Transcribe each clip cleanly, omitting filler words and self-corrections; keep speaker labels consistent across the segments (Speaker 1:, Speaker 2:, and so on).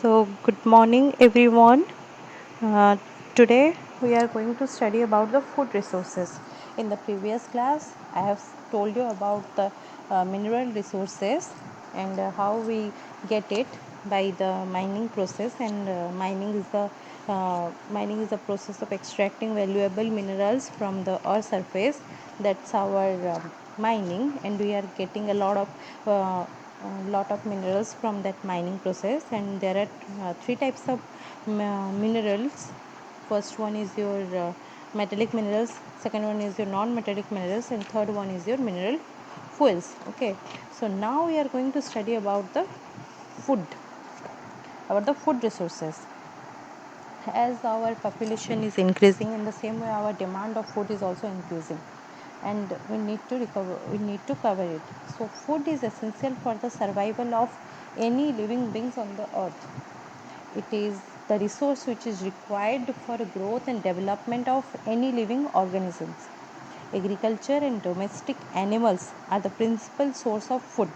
Speaker 1: Good morning, everyone. Uh, Today, we are going to study about the food resources. In the previous class, I have told you about the mineral resources and how we get it by the mining process. And mining is the process of extracting valuable minerals from the earth surface. That's our mining, and we are getting a lot of minerals from that mining process. And there are three types of minerals. First one is your metallic minerals, second one is your non-metallic minerals, and third one is your mineral fuels. Okay, so now we are going to study food about the food resources. As our population is increasing, in the same way our demand of food is also increasing, and we need to cover it. So food is essential for the survival of any living beings on the earth. It is the resource which is required for growth and development of any living organisms. Agriculture and domestic animals are the principal source of food.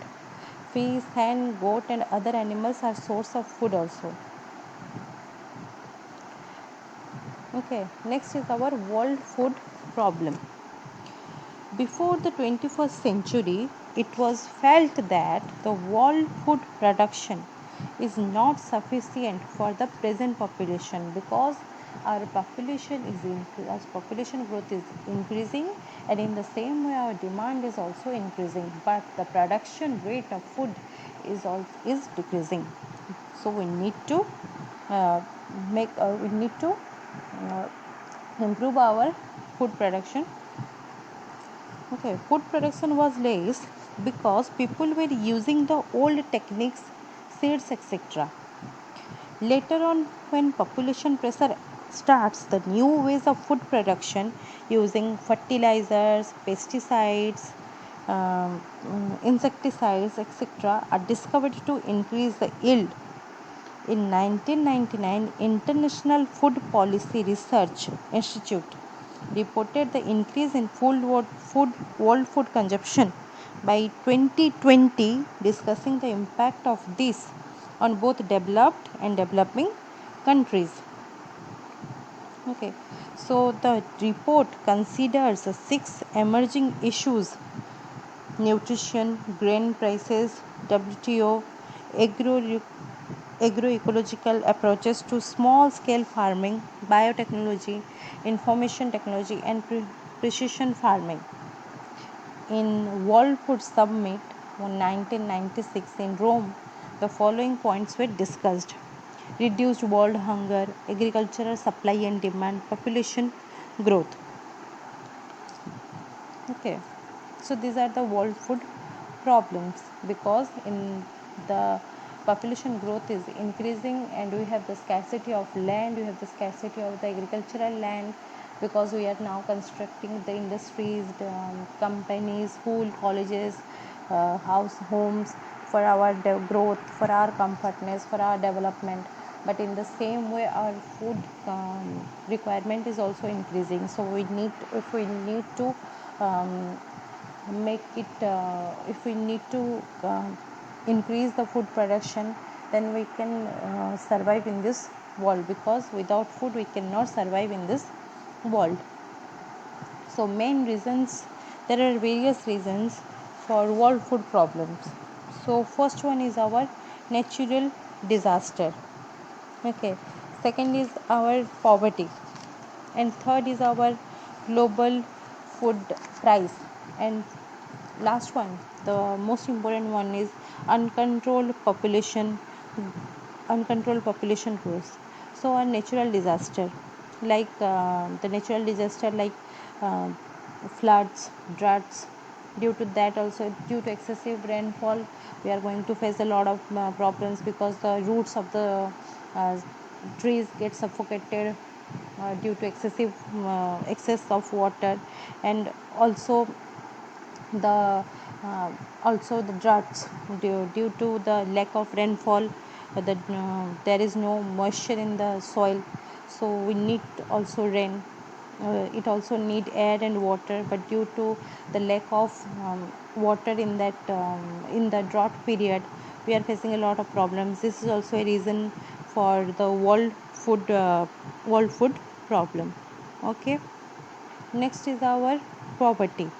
Speaker 1: Fish, hen, goat, and other animals are source of food also. Okay, next is our world food problem. Before the 21st century, it was felt that the world food production is not sufficient for the present population, because our population is as population growth is increasing, and in the same way our demand is also increasing, but the production rate of food is decreasing. So we need to uh, uh, improve our food production. Okay, food production was less because people were using the old techniques, seeds, etc. Later on, when population pressure starts, the new ways of food production using fertilizers, pesticides, insecticides, etc., are discovered to increase the yield. In 1999, International Food Policy Research Institute reported the increase in world food consumption by 2020, discussing the impact of this on both developed and developing countries. Okay, so the report considers six emerging issues: nutrition, grain prices, WTO, agro agroecological approaches to small scale farming, biotechnology, information technology, and precision farming. In World Food Summit in 1996 in Rome, the following points were discussed: reduced world hunger, agricultural supply and demand, population growth. Okay, so these are the world food problems, because in the population growth is increasing, and we have the scarcity of land, we have the scarcity of the agricultural land, because we are now constructing the industries, the companies, school, colleges, house, homes, for our growth, for our comfortness, for our development. But in the same way our food requirement is also increasing, so we need to um, make it if we need to increase the food production, then we can survive in this world, because without food we cannot survive in this world. So main reasons, there are various reasons for world food problems. So first one is our natural disaster. Okay, second is our poverty, and third is our global food price, and last one, the most important one, is uncontrolled population uncontrolled population growth. So a natural disaster, like the natural disaster like uh, floods, droughts. Due to that, also due to excessive rainfall, we are going to face a lot of problems, because the roots of the uh, trees get suffocated due to excess of water. And also the the droughts, due to the lack of rainfall, there is no moisture in the soil, so we need also rain. It also need air and water, but due to the lack of water in the drought period, we are facing a lot of problems. This is also a reason for the world food problem. Okay. Next is our poverty.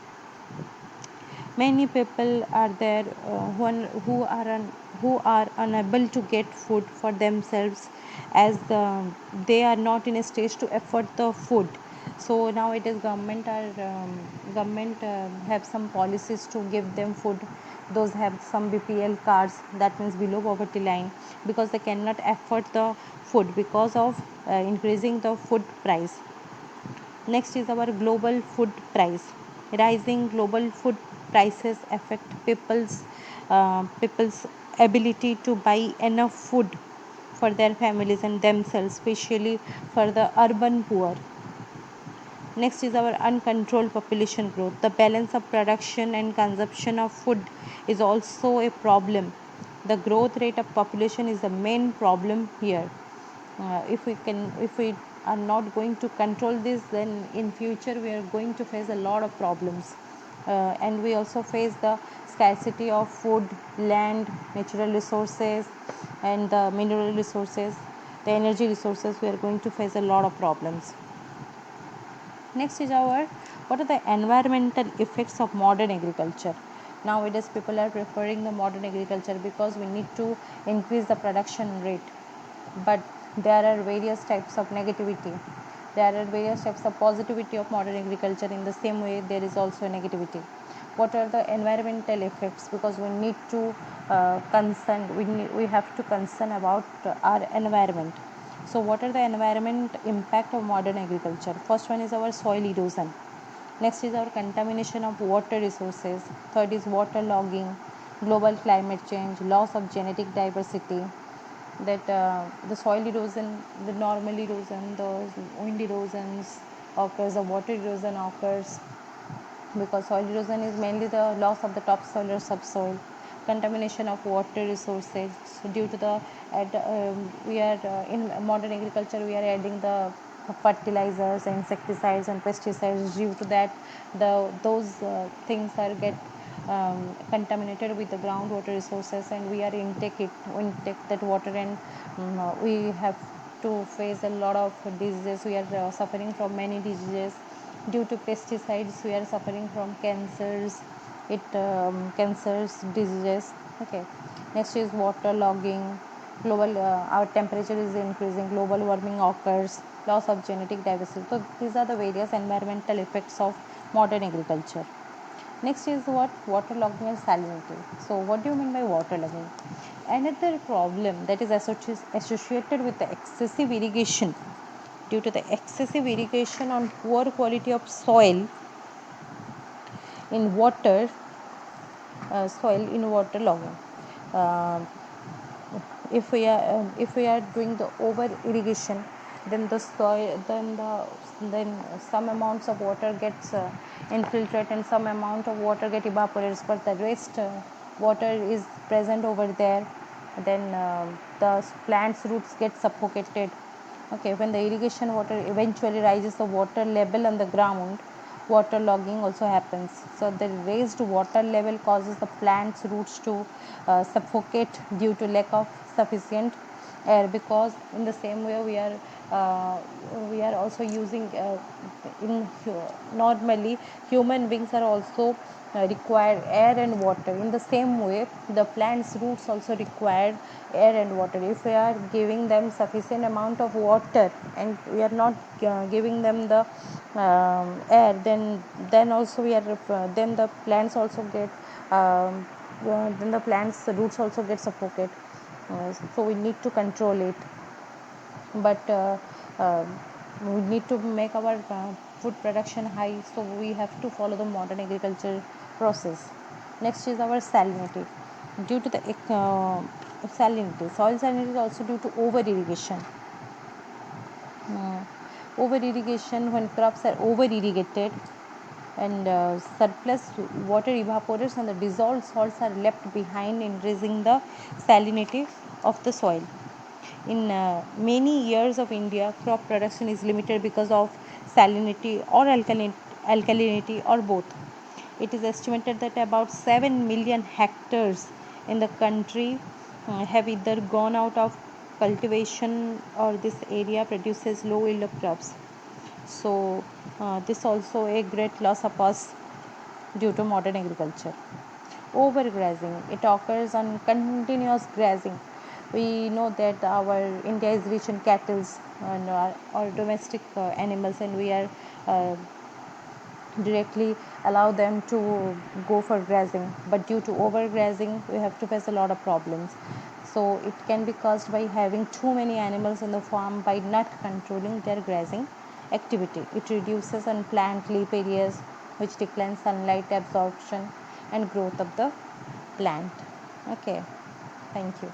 Speaker 1: Many people are there who are unable to get food for themselves, as they are not in a stage to afford the food. So now it is government have some policies to give them food. Those have some BPL cards, that means below poverty line, because they cannot afford the food because of increasing the food price. Next is our global food price. Rising global food prices affect people's ability to buy enough food for their families and themselves, especially for the urban poor. Next is our uncontrolled population growth. The balance of production and consumption of food is also a problem. The growth rate of population is the main problem here. If we are not going to control this, then in future we are going to face a lot of problems. And we also face the scarcity of food, land, natural resources, and the mineral resources, the energy resources. We are going to face a lot of problems. Next is our what are the environmental effects of modern agriculture. Nowadays people are preferring the modern agriculture because we need to increase the production rate, but there are various types of negativity, there are various types of positivity of modern agriculture. In the same way there is also negativity. What are the environmental effects? Because we need to we have to concern about our environment. So what are the environment impact of modern agriculture? First one is our soil erosion. Next is our contamination of water resources. Third is water logging, global climate change, loss of genetic diversity. That the soil erosion, the normal erosion, the wind erosions occurs, the water erosion occurs, because soil erosion is mainly the loss of the topsoil or subsoil. Contamination of water resources due to the we are in modern agriculture we are adding the fertilizers, insecticides and pesticides. Due to that, those things are get contaminated with the groundwater resources, and we intake that water, and we have to face a lot of diseases. We are suffering from many diseases due to pesticides. We are suffering from cancers, diseases. Okay. Next is water logging. Global our temperature is increasing, global warming occurs, loss of genetic diversity. So these are the various environmental effects of modern agriculture. Next is what? Waterlogging and salinity. So what do you mean by waterlogging? Another problem that is associated with the excessive irrigation. Due to the excessive irrigation on poor quality of soil in water logging. Uh, if we are doing the over irrigation, then the soil then some amounts of water gets infiltrated, and some amount of water get evaporates, but the rest water is present over there. Then the plants roots get suffocated. Okay. When the irrigation water eventually rises the water level on the ground, water logging also happens. So the raised water level causes the plant's roots to suffocate due to lack of sufficient air. Because in the same way we are also using normally human beings are also require air and water. In the same way the plant's roots also require air and water. If we are giving them sufficient amount of water and we are not giving them the air, then also we are then the plants also get then the plants roots also get suffocated. So we need to control it, but uh, we need to make our food production high, so we have to follow the modern agriculture process. Next is our salinity. Due to the salinity, soil salinity is also due to over irrigation. Over irrigation, when crops are over irrigated and surplus water evaporates and the dissolved salts are left behind, increasing the salinity of the soil. In many years of India, crop production is limited because of salinity or alkalinity or both. It is estimated that about 7 million hectares in the country have either gone out of cultivation, or this area produces low yield crops. So this also a great loss of us due to modern agriculture. Overgrazing, it occurs on continuous grazing. We know that our India is rich in cattle and our domestic animals, and we are uh, directly allow them to go for grazing, but due to overgrazing we have to face a lot of problems. So it can be caused by having too many animals in the farm. By not controlling their grazing activity, it reduces on plant leaf areas, which declines sunlight absorption and growth of the plant. Okay, thank you.